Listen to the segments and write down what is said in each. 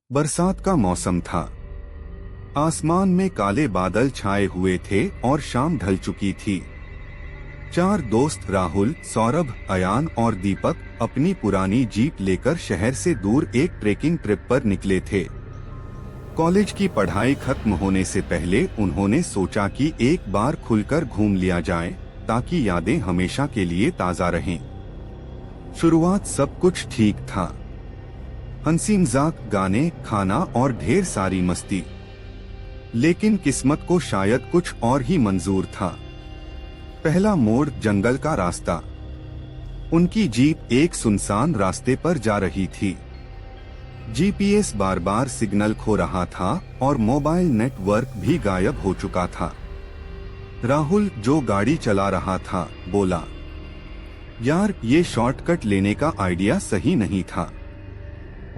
बरसात का मौसम था। आसमान में काले बादल छाए हुए थे और शाम ढल चुकी थी। चार दोस्त राहुल, सौरभ, अयान और दीपक अपनी पुरानी जीप लेकर शहर से दूर एक ट्रेकिंग ट्रिप पर निकले थे। कॉलेज की पढ़ाई खत्म होने से पहले उन्होंने सोचा कि एक बार खुलकर घूम लिया जाए, ताकि यादें हमेशा के लिए ताज़ा रहें। शुरुआत सब कुछ ठीक था। हंसी मजाक, गाने, खाना और ढेर सारी मस्ती। लेकिन किस्मत को शायद कुछ और ही मंजूर था। पहला मोड़, जंगल का रास्ता। उनकी जीप एक सुनसान रास्ते पर जा रही थी। जीपीएस बार बार सिग्नल खो रहा था और मोबाइल नेटवर्क भी गायब हो चुका था। राहुल, जो गाड़ी चला रहा था, बोला, यार ये शॉर्टकट लेने का आइडिया सही नहीं था।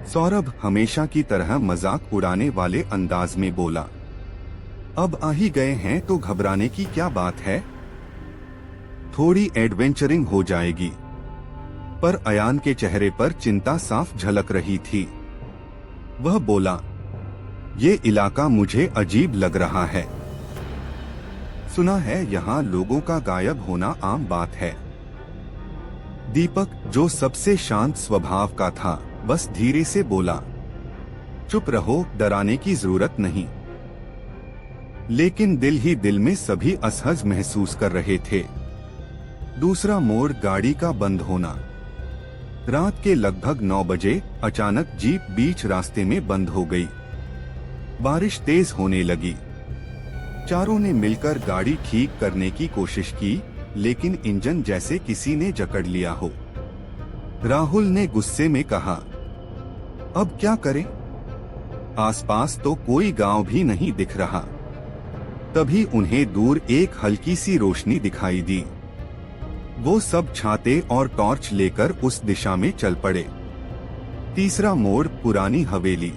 सौरभ हमेशा की तरह मजाक उड़ाने वाले अंदाज में बोला, अब आ ही गए हैं तो घबराने की क्या बात है, थोड़ी एडवेंचरिंग हो जाएगी। पर अयान के चेहरे पर चिंता साफ झलक रही थी। वह बोला, ये इलाका मुझे अजीब लग रहा है। सुना है यहाँ लोगों का गायब होना आम बात है। दीपक, जो सबसे शांत स्वभाव का था, बस धीरे से बोला, चुप रहो, डराने की जरूरत नहीं। लेकिन दिल ही दिल में सभी असहज महसूस कर रहे थे। दूसरा मोड़, गाड़ी का बंद होना। रात के लगभग 9 बजे अचानक जीप बीच रास्ते में बंद हो गई। बारिश तेज होने लगी। चारों ने मिलकर गाड़ी ठीक करने की कोशिश की, लेकिन इंजन जैसे किसी ने जकड़ लिया हो। राहुल ने गुस्से में कहा, अब क्या करें? आसपास तो कोई गांव भी नहीं दिख रहा। तभी उन्हें दूर एक हल्की सी रोशनी दिखाई दी। वो सब छाते और टॉर्च लेकर उस दिशा में चल पड़े। तीसरा मोड़, पुरानी हवेली।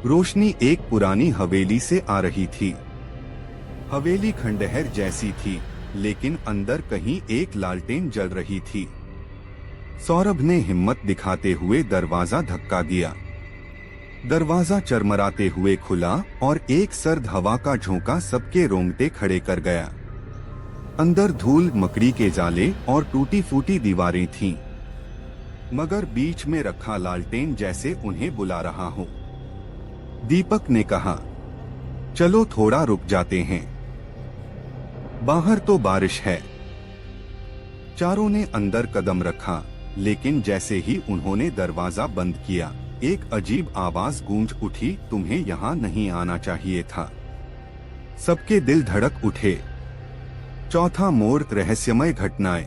रोशनी एक पुरानी हवेली से आ रही थी। हवेली खंडहर जैसी थी, लेकिन अंदर कहीं एक लालटेन जल रही थी। सौरभ ने हिम्मत दिखाते हुए दरवाजा धक्का दिया। दरवाजा चरमराते हुए खुला और एक सर्द हवा का झोंका सबके रोंगटे खड़े कर गया। अंदर धूल, मकड़ी के जाले और टूटी फूटी दीवारें थीं, मगर बीच में रखा लालटेन जैसे उन्हें बुला रहा हो। दीपक ने कहा, चलो थोड़ा रुक जाते हैं, बाहर तो बारिश है। चारों ने अंदर कदम रखा, लेकिन जैसे ही उन्होंने दरवाजा बंद किया, एक अजीब आवाज गूंज उठी, तुम्हें यहाँ नहीं आना चाहिए था। सबके दिल धड़क उठे। चौथा मोड़, रहस्यमय घटनाएं।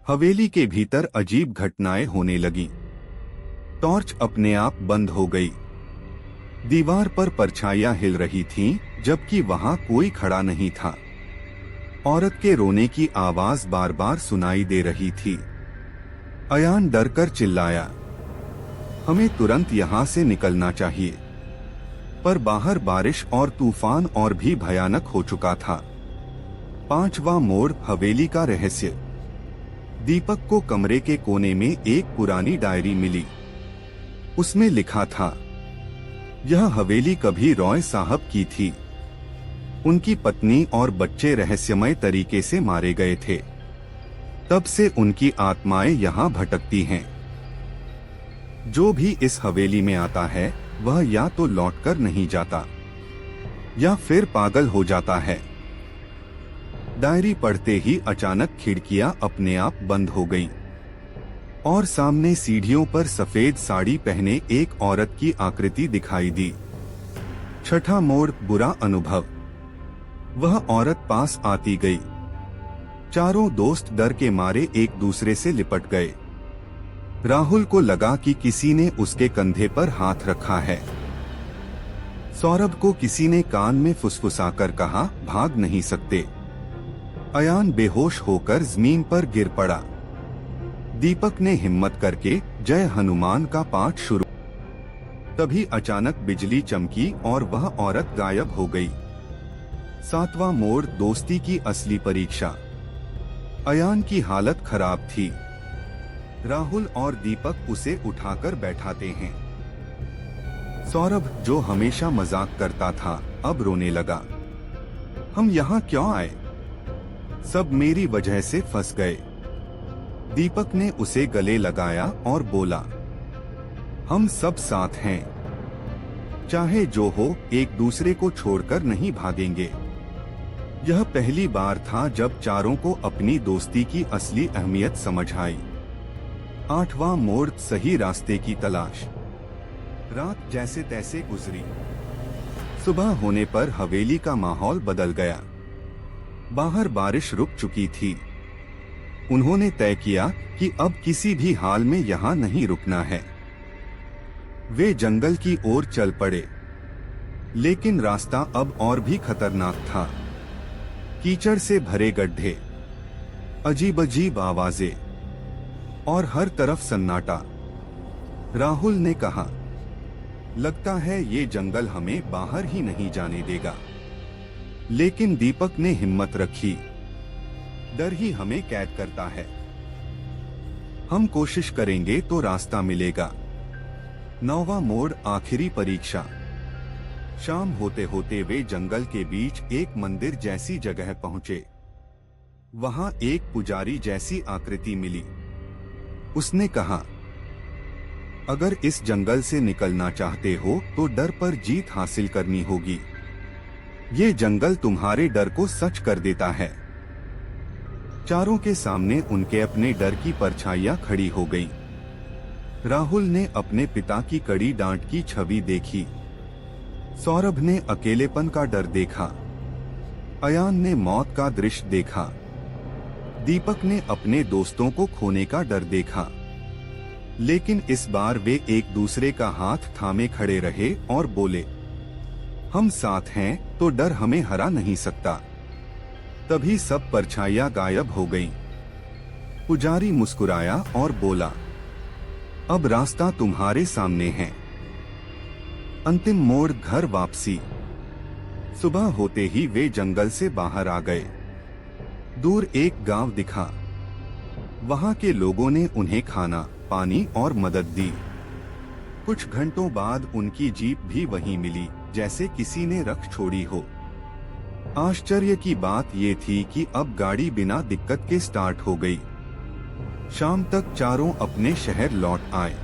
हवेली के भीतर अजीब घटनाएं होने लगी। टॉर्च अपने आप बंद हो गई। दीवार पर परछाइयां हिल रही थीं, जबकि वहां कोई खड़ा नहीं था। औरत के रोने की आवाज बार बार सुनाई दे रही थी। अयान डरकर चिल्लाया, हमें तुरंत यहाँ से निकलना चाहिए। पर बाहर बारिश और तूफान और भी भयानक हो चुका था। पांचवा मोड़, हवेली का रहस्य। दीपक को कमरे के कोने में एक पुरानी डायरी मिली। उसमें लिखा था, यह हवेली कभी रॉय साहब की थी। उनकी पत्नी और बच्चे रहस्यमय तरीके से मारे गए थे। तब से उनकी आत्माएं यहाँ भटकती हैं। जो भी इस हवेली में आता है, वह या तो लौटकर नहीं जाता या फिर पागल हो जाता है। डायरी पढ़ते ही अचानक खिड़कियां अपने आप बंद हो गईं और सामने सीढ़ियों पर सफेद साड़ी पहने एक औरत की आकृति दिखाई दी। छठा मोड़, बुरा अनुभव। वह औरत पास आती गई। चारों दोस्त डर के मारे एक दूसरे से लिपट गए। राहुल को लगा कि किसी ने उसके कंधे पर हाथ रखा है। सौरभ को किसी ने कान में फुसफुसाकर कहा, भाग नहीं सकते। अयान बेहोश होकर जमीन पर गिर पड़ा। दीपक ने हिम्मत करके जय हनुमान का पाठ शुरू। तभी अचानक बिजली चमकी और वह औरत गायब हो गई। सातवां मोड़, दोस्ती की असली परीक्षा। अयान की हालत खराब थी। राहुल और दीपक उसे उठाकर बैठाते हैं। सौरभ, जो हमेशा मजाक करता था, अब रोने लगा। हम यहाँ क्यों आए? सब मेरी वजह से फंस गए। दीपक ने उसे गले लगाया और बोला, हम सब साथ हैं, चाहे जो हो एक दूसरे को छोड़कर नहीं भागेंगे। यह पहली बार था जब चारों को अपनी दोस्ती की असली अहमियत समझ आई। 8वां मोड़, सही रास्ते की तलाश। रात जैसे तैसे गुजरी। सुबह होने पर हवेली का माहौल बदल गया। बाहर बारिश रुक चुकी थी। उन्होंने तय किया कि अब किसी भी हाल में यहाँ नहीं रुकना है। वे जंगल की ओर चल पड़े, लेकिन रास्ता अब और भी खतरनाक था। कीचड़ से भरे गड्ढे, अजीब-अजीब आवाजें और हर तरफ सन्नाटा। राहुल ने कहा, लगता है ये जंगल हमें बाहर ही नहीं जाने देगा। लेकिन दीपक ने हिम्मत रखी, डर ही हमें कैद करता है। हम कोशिश करेंगे तो रास्ता मिलेगा। 9वां मोड़, आखिरी परीक्षा। शाम होते होते वे जंगल के बीच एक मंदिर जैसी जगह पहुंचे। वहां एक पुजारी जैसी आकृति मिली। उसने कहा, अगर इस जंगल से निकलना चाहते हो तो डर पर जीत हासिल करनी होगी। ये जंगल तुम्हारे डर को सच कर देता है। चारों के सामने उनके अपने डर की परछाइयां खड़ी हो गईं। राहुल ने अपने पिता की कड़ी डांट की छवि देखी। सौरभ ने अकेलेपन का डर देखा। अयान ने मौत का दृश्य देखा। दीपक ने अपने दोस्तों को खोने का डर देखा। लेकिन इस बार वे एक दूसरे का हाथ थामे खड़े रहे और बोले, हम साथ हैं तो डर हमें हरा नहीं सकता। तभी सब परछाइयां गायब हो गईं। पुजारी मुस्कुराया और बोला, अब रास्ता तुम्हारे सामने है। अंतिम मोड़, घर वापसी। सुबह होते ही वे जंगल से बाहर आ गए। दूर एक गांव दिखा। वहां के लोगों ने उन्हें खाना, पानी और मदद दी। कुछ घंटों बाद उनकी जीप भी वहीं मिली, जैसे किसी ने रख छोड़ी हो। आश्चर्य की बात ये थी कि अब गाड़ी बिना दिक्कत के स्टार्ट हो गई। शाम तक चारों अपने शहर लौट आए,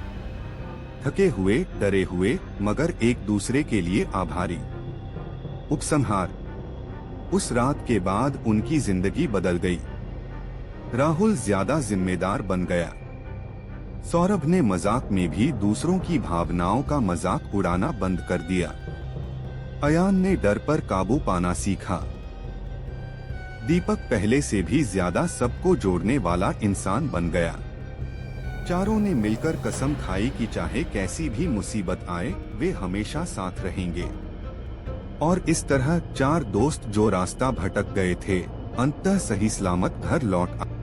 थके हुए, डरे हुए, मगर एक दूसरे के लिए आभारी। उपसंहार। उस रात के बाद उनकी जिंदगी बदल गई। राहुल ज्यादा जिम्मेदार बन गया। सौरभ ने मजाक में भी दूसरों की भावनाओं का मजाक उड़ाना बंद कर दिया। अयान ने डर पर काबू पाना सीखा। दीपक पहले से भी ज्यादा सबको जोड़ने वाला इंसान बन गया। चारों ने मिलकर कसम खाई कि चाहे कैसी भी मुसीबत आए, वे हमेशा साथ रहेंगे। और इस तरह 4 दोस्त जो रास्ता भटक गए थे, अंततः सही सलामत घर लौट आए।